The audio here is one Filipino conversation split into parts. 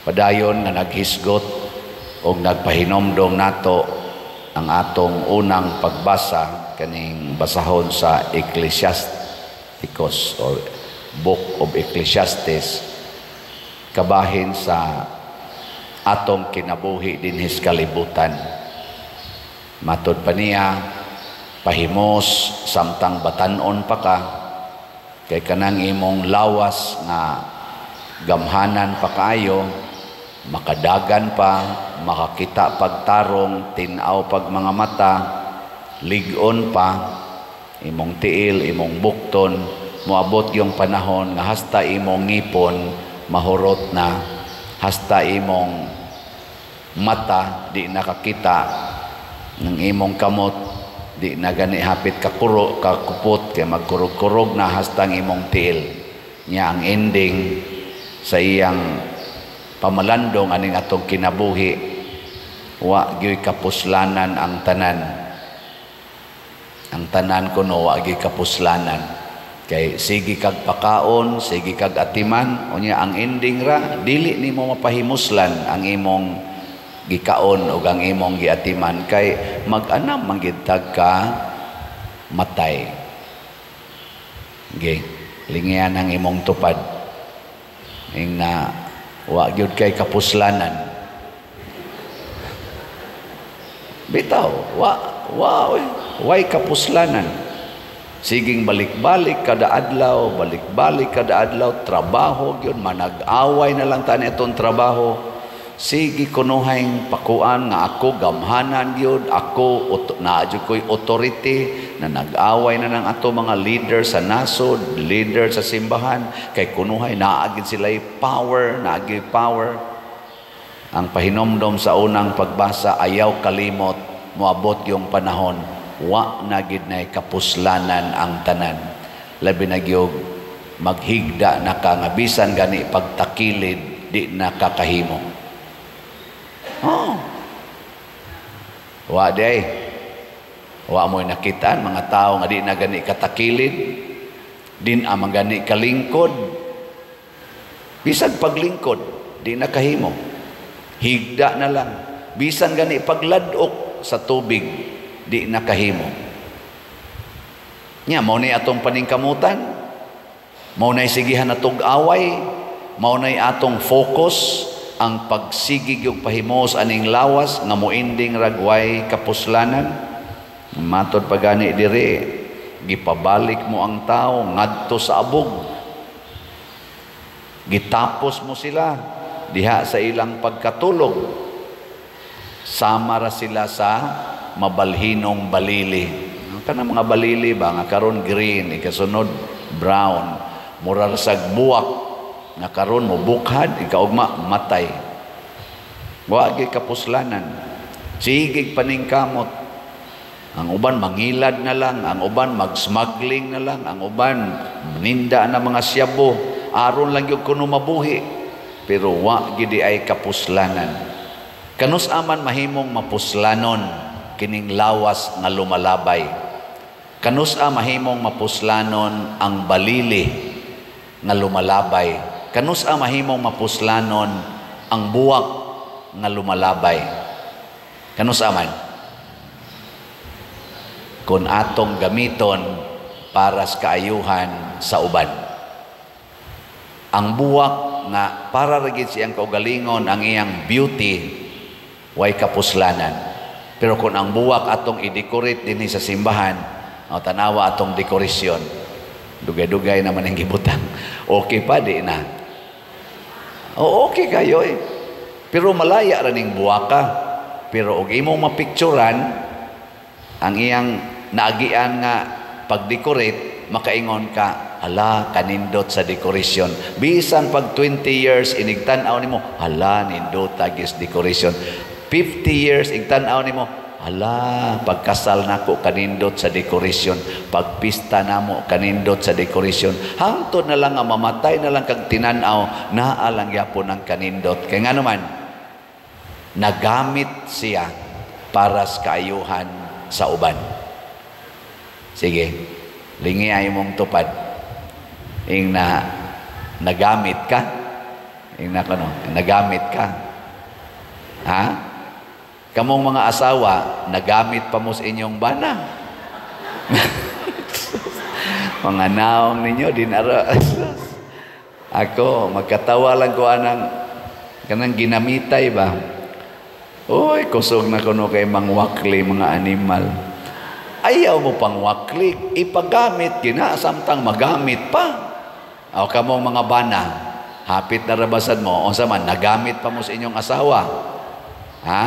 Padayon nga naghisgot o nagpahinomdom nato ang atong unang pagbasa kaning basahon sa Ecclesiasticus or Book of Ecclesiastes, kabahin sa atong kinabuhi dinhis kalibutan. Matod pa niya, pahimos samtang batanon pa ka, kay kanang imong lawas nga gamhanan pa kaayo, makadagan pa, makakita pagtarong, tinaw pag mga mata, ligon pa, imong tiil, imong bukton, moabot yung panahon nga hasta imong ngipon mahurot na, hasta imong mata di nakakita, ng imong kamot di na gani hapit kakupot kay magkurog-kurog na hasta ang imong tiil. Nya ang ending sa iyang pamalandong aning atong kinabuhi, wa gyud kapuslanan ang tanan. Ang tanan kuno wa gyud kapuslanan. Kay sige kag pakaon, sige kag atiman, unya ang ending ra dili nimo mapahimuslan ang imong gikaon ug ang imong giatiman, kay mag-anam manggitag ka matay. Okay. Lingian ang imong tupad. Ing na wa gyud kay kapuslanan. Bitaw, way kapuslanan. Siging balik-balik kada adlaw, trabaho gyud, manag-away na lang tani atong trabaho. Sige kunuhayng pakuan nga ako gamhanan gyud, ako naadyo ko'y authority na nag-away na ng ato mga leader sa nasod, leader sa simbahan, kay kunuhay naagid sila'y power, Ang pahinomdom sa unang pagbasa, ayaw kalimot, moabot yung panahon, wa na gid nay kapuslanan ang tanan. Labi na gyud maghigda na ka nga bisan gani pagtakilid di nakakahimo. Wa day. Wa mo'y nakitaan mga tao nga di na gani katakilid, din amang gani kalingkod. Bisan paglingkod, di nakahimo. Higda na lang. Bisan gani pagladok sa tubig, di nakahimo. Nya mao ni atong paningkamutan, mao nay sigihan atong away, mao nay atong focus ang pagsigig yung pahimos aning lawas nga moinding ragway kapuslanan. Matod pagani dire, gipabalik mo ang tao ngadto sa abog, gitapos mo sila diha sa ilang pagkatulog, sama ra sila sa mabalhinong balili. Kanang mga balili ba nga karon green, ikasunod brown, mura sa buwak nga karon mo bukhad, ikaugma matay. Wa gyud kapuslanan. Sigig paningkamot. Ang uban mangilad na lang, ang uban mag-smuggling na lang, ang uban ninda na mga siyabo, aron lang gyud kuno mabuhi. Pero wa gyud ay kapuslanan. Kanus aman mahimong mapuslanon kining lawas nga lumalabay. Kanus mahimong mapuslanon ang balili nga lumalabay. Kanus mahimong mapuslanon ang buwak nga lumalabay. Kanus man kun atong gamiton para sa kaayuhan sa uban. Ang buwak nga para ra gid siyang kaugalingon ang iyang beauty, way kapuslanan. Pero kung ang buwak atong i-decorate dinhi sa simbahan, o tanawa atong dekorasyon, dugay-dugay naman ang gibutang, okay pa di na. O okay kayo eh. Pero malaya ra ning buwaka. Pero og imong mapicturan ang iyang naagian nga pag-decorate, makaingon ka, hala, kanindot sa dekorasyon. Bisan pag 20 years, inigtan-aw nimo, hala, nindot tagis dekorasyon. 50 years, igtan-aw nimo, hala, pagkasal nako kanindot sa dekorasyon, pagpista namo kanindot sa dekorasyon. Hangtod na lang nga mamatay na lang kag tinanaw, naa lang yapon ang kanindot. Kaya nga naman, nagamit siya para sa kaayuhan sa uban. Sige, lingi ay mong tupad. Ing na nagamit ka, Tingnan ko, no? Nagamit ka. Ha? Kamong mga asawa, nagamit pa mo sa inyong bana. Mga naong ninyo, dinara. Ako, magkatawa lang ko kanang ginamitay ba? Uy, kusog na kuno kay mangwakli mga animal. Ayaw mo pang wakli, ipagamit, samtang magamit pa. O kamong mga bana, hapit na rabasan mo, o saman, nagamit pa mo sa inyong asawa. Ha?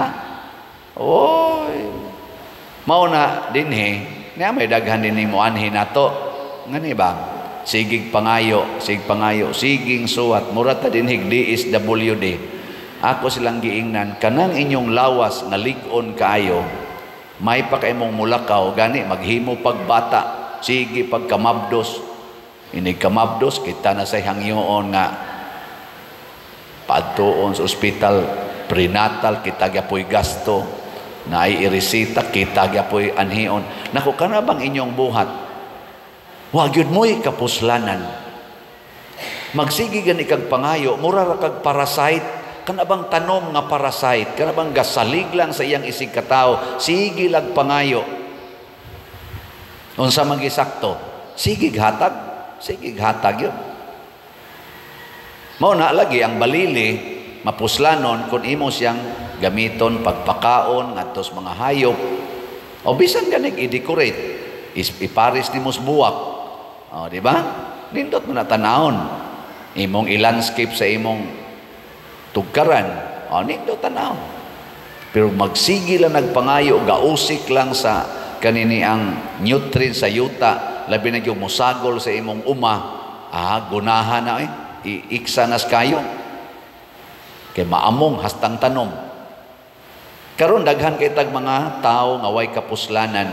Uy, mauna din niya may daghan din mo anhin na to. Ngani ba? Sigig pangayo, siging suwat, murata din higdiis WD. Ako silang giingnan, kanang inyong lawas nga ligon kaayo, may pa kay mong mulakaw, gani, maghimo pagbata, sige pagkamabdos. Inig kamabdos, kita na sa hangyoon nga, paadtoon sa ospital, prenatal, kita gyapoy gasto, na ay irisita, kita gyapoy anhion. Naku, kana bang inyong buhat? Wag yun mo'y kapuslanan. Magsigi gani kag pangayo, mura ra kag parasite, kanabang tanom nga parasite, kanabang gasalig lang sa iyang isig katao, sige lag pangayo. Unsa magisakto? Sige hatag yun. Mao na lagi ang balili, mapuslanon kung imo siyang gamiton pagpakaon ngadtos mga hayop. O bisan ganig i-decorate, iparis nimo sa buwak. O di ba? Nindot mo na tanahon. Imong i-landscape sa imong tugkaran, nindot tanaw. Pero magsigi lang nagpangayo, gausik lang sa kanini ang nutrient sa yuta, labi na yung musagol sa imong uma, gunahan na iiksa nas kayo. Kay maamong hastang tanom. Karon daghan kay tag mga tao nga way kapuslanan,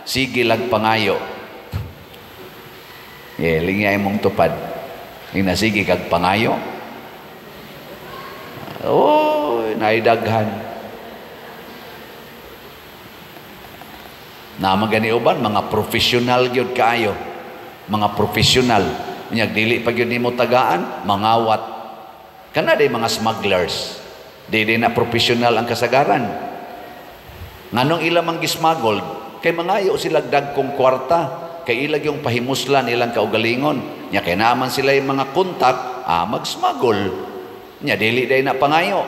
sige lang pangayo. Lingay mong tupad. Sige kag pangayo. Naidaghan. Na magani uban mga professional gyud kaayo. Mga professional. Unyag dili pag yun nimo tagaan, mangawat. Kana day mga smugglers. Di na professional ang kasagaran. Nganong ilang mang gismagol, kay mangayo sila dagkong kwarta, kay ilag yung pahimuslan ilang kaugalingon. Nya kay naman sila yung mga kontak, magsmagol. Nya dili day na pangayo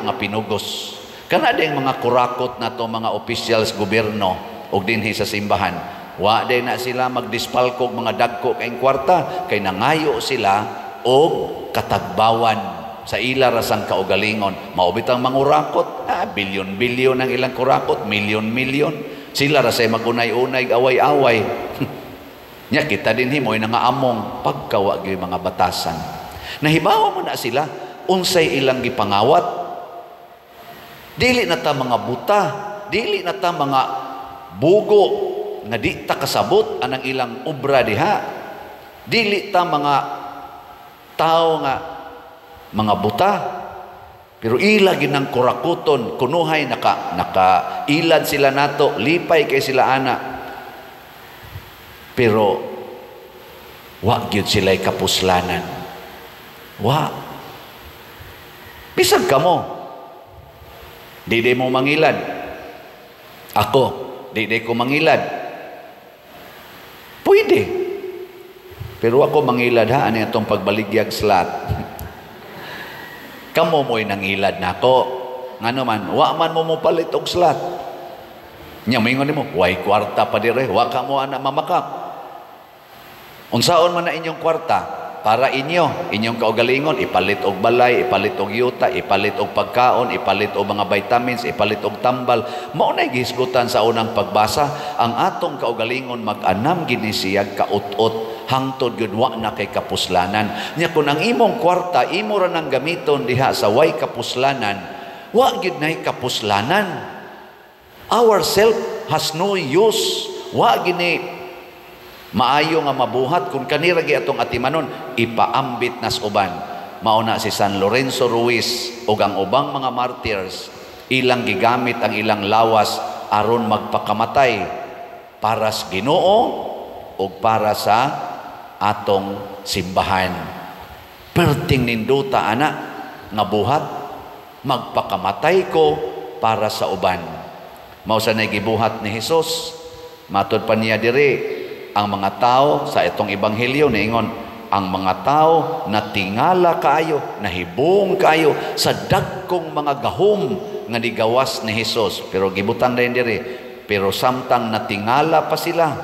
nga pinugos. Kana day mga kurakot na to mga officials gobyerno og dinhi sa simbahan, wa day na sila magdispalkog mga dagko kay kwarta, kay nangayo sila og katagbawan sa ila rasang kaugalingon. Maubit ang mangurakot, bilyon-bilyon ang ilang kurakot, milyon-milyon. Sila rasay magunay-unay away-away. Nya kita din himoy nga among pagkawa gyud mga batasan. Nahibawa mo na sila, unsay ilang gipangawat. Dili na ta mga buta, dili na ta mga bugo, nga di ta kasabot anang ilang obra diha. Dili ta mga tao nga mga buta. Pero ila ginang kurakuton, kunuhay naka-ilad sila nato, lipay kay sila ana. Pero wa gyud sila'y kapuslanan. Wa. Bisag ka mo. Di mo mangilad. Ako, di ko mangilad. Pwede. Pero ako mangilad ha, ano itong pagbaligyag slat. Kamo mo'y nangilad na ako. Nga naman, wa man mo palit og slat. Nya mingon nimo, way kwarta pa dire, wa ka mo ana mamakak. Unsaon man na inyong kwarta? Para inyong kaugalingon, ipalit og balay, ipalit og yuta, ipalit og pagkaon, ipalit og mga vitamins, ipalit og tambal. Mao nay gihisgutan sa unang pagbasa, ang atong kaugalingon mag-anam gini siya kaut-ot hangtod gyud wa na kay kapuslanan. Nya kun ang imong kwarta imo ra nang gamiton diha sa way kapuslanan, wa gyud nay kapuslanan. Our self has no use. Wa gini maayo nga mabuhat kung kanira gi atong atimanon, ipaambit nas uban. Mauna si San Lorenzo Ruiz ug ang ubang mga martyrs, ilang gigamit ang ilang lawas aron magpakamatay para sa Ginoo ug para sa atong simbahan. Perting ninduta anak nga buhat, magpakamatay ko para sa uban. Mao sa gibuhat ni Hesus. Matod pa niya diri, ang mga tao sa itong ebanghelyo niingon, ang mga tao natingala kaayo, nahibong kaayo sa dagkong mga gahom nga nigawas ni Hesus. Pero gibutang rin diri, pero samtang natingala pa sila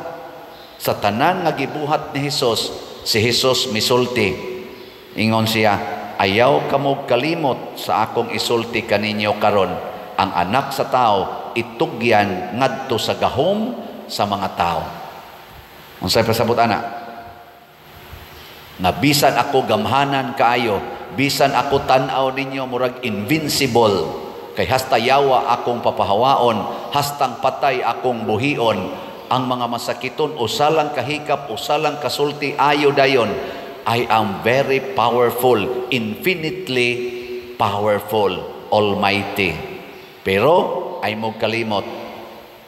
sa tanan nga gibuhat ni Hesus, si Hesus misulti. Ingon siya, ayaw kamo kalimot sa akong isulti kaninyo karon, ang anak sa tao itugyan ngadto sa gahom sa mga tao. Unsay pasabot ana? Nga bisan ako gamhanan kaayo, bisan ako tan-aw ninyo murag invincible, kay hasta yawa akong papahawaon, hastang patay akong buhion, ang mga masakiton usalang kahikap, usalang kasulti ayo dayon. I am very powerful, infinitely powerful, almighty. Pero ay mo kalimot,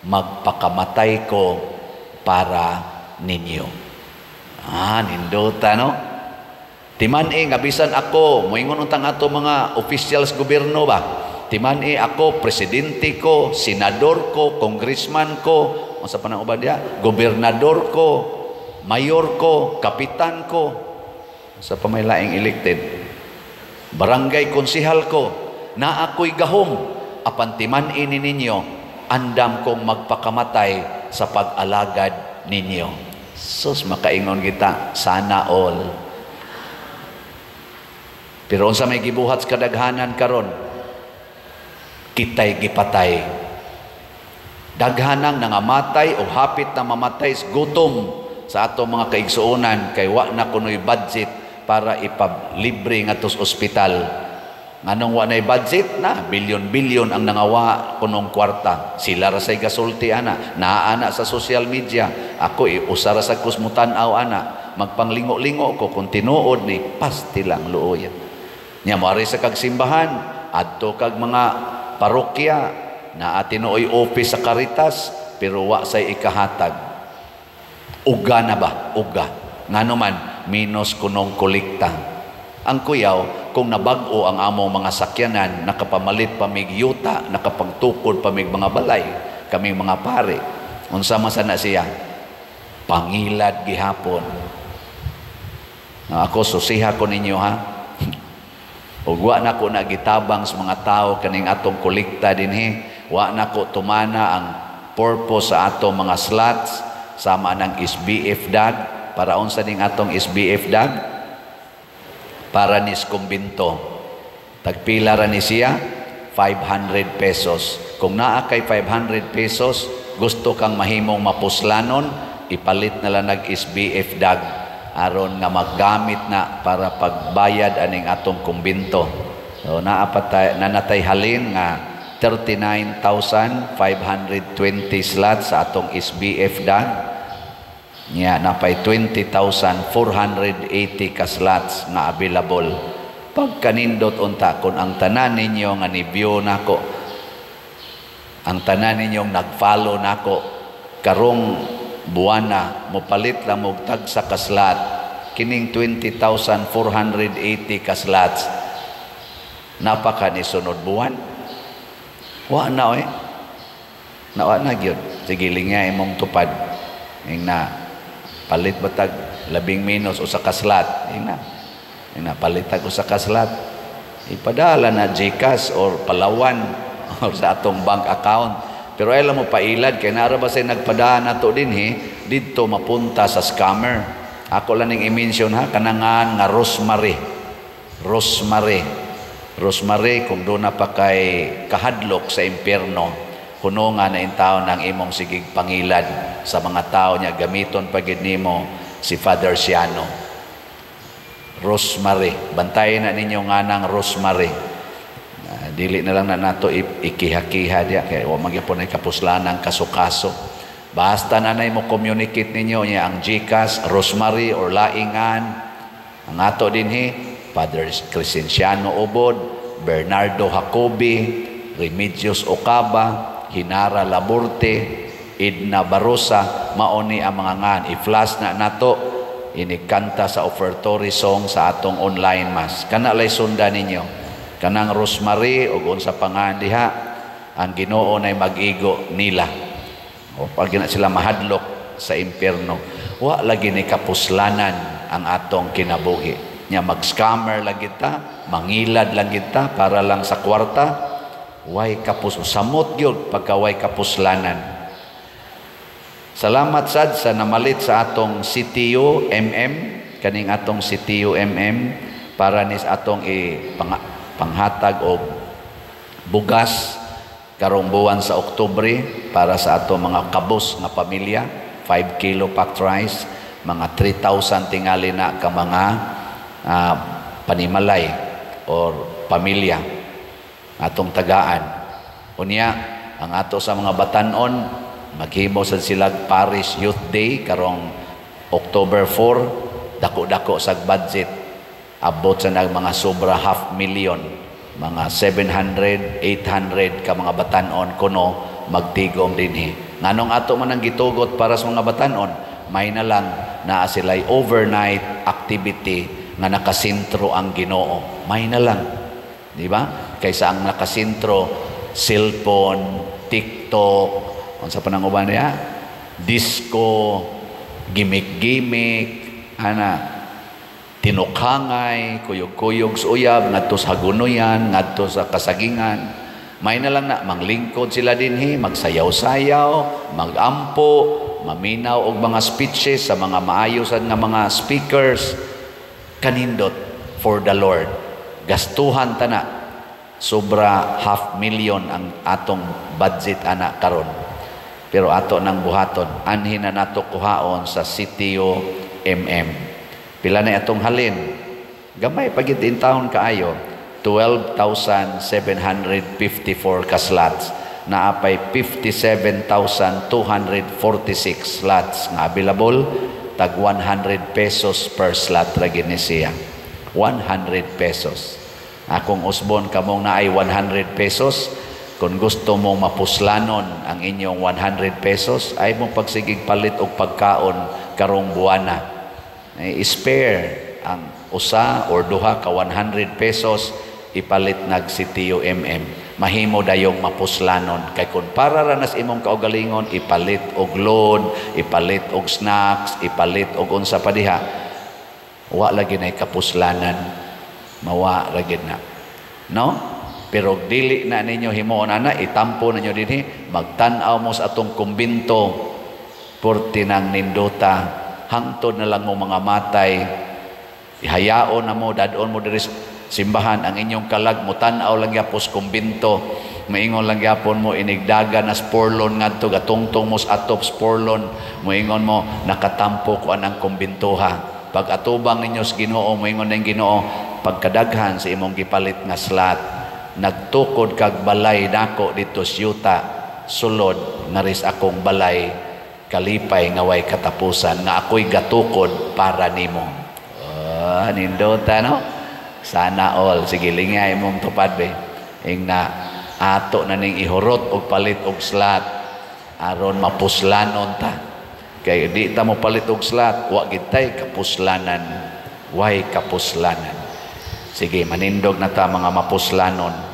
magpakamatay ko para ninyo. Ninduta no? Timan nga bisan ako, moingon untang ato mga officials gobyerno ba? Timan ako, presidente ko, senador ko, congressman ko, sa panang ubad dia, gobernador ko, mayor ko, kapitan ko, sa pamailaing elected, barangay konsihal ko, na ako'y gahom, apan timan ninyo, andam kong magpakamatay sa pag-alagad ninyo. Sus, makaingon kita, sana all. Pero unsa may gibuhat sa kadaghanan karon, kitay gipatay. Daghanang nangamatay o hapit na mamatay sa gutom sa ato mga kaigsuonan, kay wa na kunoy budget para ipablibre nga tos ospital. Nganong wa nay budget na bilyon-bilyon ang nangawa kunong kwarta. Sila ra say gasulti ana, naa sa social media. Ako usara sa kusmutan-aw ana, magpanglingo-lingo ko kung tinuod ni pasti lang luoy. Nya mari sa kag simbahan, adto kag mga parokya na tinuoy office sa Caritas, pero wa say ikahatag. Uga na ba? Uga. Ngano man minus kunong kolekta. Ang kuyaw, kung nabag-o ang among mga sakyanan, nakapamalit pamig yuta, nakapagtukod pamig mga balay, kaming mga pare, unsa masana siya? Pangilad gihapon. Ako, susiha ko ninyo ha. Ug wa na ko nagitabang sa mga tao kaning atong kolekta dinhi. Wa na ko tumana ang purpose sa atong mga slots sama ng SBF DAG. Para unsa ning atong SBF DAG? Para nis kumbinto. Tagpila ra ni siya? 500 pesos. Kung naa kay 500 pesos, gusto kang mahimong mapuslanon, ipalit na lang nag SBF DAG aron nga maggamit na para pagbayad aning atong kumbinto. So nanatay halin nga 39,520 slots sa atong SBF DAG. Nya napay 20,480 ka slots na available. Pag kanindot unta kung ang tanan ninyo nga ni-view nako, ang tanan ninyong nag-follow nako, karong buwana mo palit lang mo tag sa kaslat, kining 20,480 ka slots, napaka ni sunod buwan. Wa na nawa na gyud. Sige linga imong tupad. Ing na palit batag 10 minus o sa kaslat. Ing na palit ako sa kaslat. Ipadala na GCash or Palawan or sa atong bank account. Pero alam mo pailad kay nara ba say nagpadaan nato dinhi didto mapunta sa scammer. Ako lang ning i-mention ha kanangan nga Rosemary. Rosemary kung doon na pa kay kahadlok sa impyerno, kuno nga na intaw ng imong sigig pangilad sa mga tao niya, gamiton pagid nimo si Father Siano. Rosemary, bantayan na ninyo nga ng Rosemary. Dili na lang na nato ikiha-kiha diya, kaya huwag magyapon ay kapuslanan, kaso-kaso. Basta na mo communicate ninyo niya ang GCash, Rosemary or laingan. Ang ato dinhi, Father Crescenciano Obod, Bernardo Jacobi, Remedios Ocaba, Hinara Laborte, Edna Barosa, maoni ang mga ngan. I-flash na nato inikanta sa offertory song sa atong online mass. Kana lay sundan ninyo. Kanang rosemary o unsa pangandiha, ang Ginoo nay mag-igo nila. O pag na sila mahadlok sa impyerno, wa lagi ni kapuslanan ang atong kinabuhi. Nya mag-scammer lang kita, mangilad lang kita para lang sa kwarta. Way samot gyud pagka way kapuslanan. Salamat sad sa namalit sa atong CTU kaning atong CTU para nis atong panghatag og bugas karong buwan sa Oktubre para sa atong mga kabus nga pamilya, 5 kilo packed rice, mga 3,000 tingali na ka mga panimalay or pamilya atong tagaan. Unya, ang ato sa mga batanon, maghimo sa silag Paris Youth Day karong October 4, dako-dako sa budget. Abot sa mga sobra 500,000, mga 700, 800 ka mga batanon kuno magtigom dinhi. Nganong ato man ang gitugot para sa mga batanon, may na lang na sila'y overnight activity nga nakasentro ang Ginoo. May na lang. Di ba? Kaysa ang nakasentro, cellphone, TikTok, unsa pa nang uban niya? Disco, gimmick-gimmick, tinukhangay, kuyog-kuyog sa uyab, ngadto sa hagunoyan, ngadto sa kasagingan. May na lang na, manglingkod sila dinhi, magsayaw-sayaw, magampo, maminaw og mga speeches sa mga maayosan nga mga speakers, kanindot for the Lord. Gastuhan tana. Sobra 500,000 ang atong budget ana karon. Pero ato nang buhaton, anhin na nato kuhaon sa CTU Pila na atong halin? Gamay pagit in taon kaayo, 12,754 ka slots. Naapay 57,246 slots nga available, tag 100 pesos per slot ra gini siya. 100 pesos. Akong usbon kamong naay 100 pesos, kung gusto mong mapuslanon ang inyong 100 pesos, ay mong pagsigig palit og pagkaon karong buwana. Spare ang usa or duha ka 100 pesos, ipalit nag CTU Mahimo dayong mapuslanon. Kay kung para ranas imong kaugalingon, ipalit og load, ipalit og snacks, ipalit og unsa pa diha, wa lagi na kapuslanan. Mawa ragid na, no? Pero dili na ninyo himuon ana, itampo ninyo dinhi, magtan-aw mo sa atong kumbinto, porti nang nindota, hangtod na lang mo mga matay, ihayaon na mo, dadon mo diri simbahan, ang inyong kalag mo tan-aw lang yapos kumbinto, maingon lang yapon mo inigdaga na sporlon ngadto gatungtong mo sa atop sporlon, moingon mo nakatampo ko anang kumbintoha. Pag atubang ninyo sa Ginoo, moingon ng Ginoo, pagkadaghan sa imong gipalit nga slot, nagtukod kag balay nako dito sa yuta, sulod naris akong balay, kalipay nga way katapusan, nga ako'y gatukod para nimo. Nindota, no? Sana all. Sige, lingay mong tupad, be. Ing na ato na ning ihurot og palit og slot, aron mapuslanon ta. Kay di ta mo palit og slot, wa gid tay kapuslanan. Way kapuslanan. Sige, manindog na ta mga mapuslanon.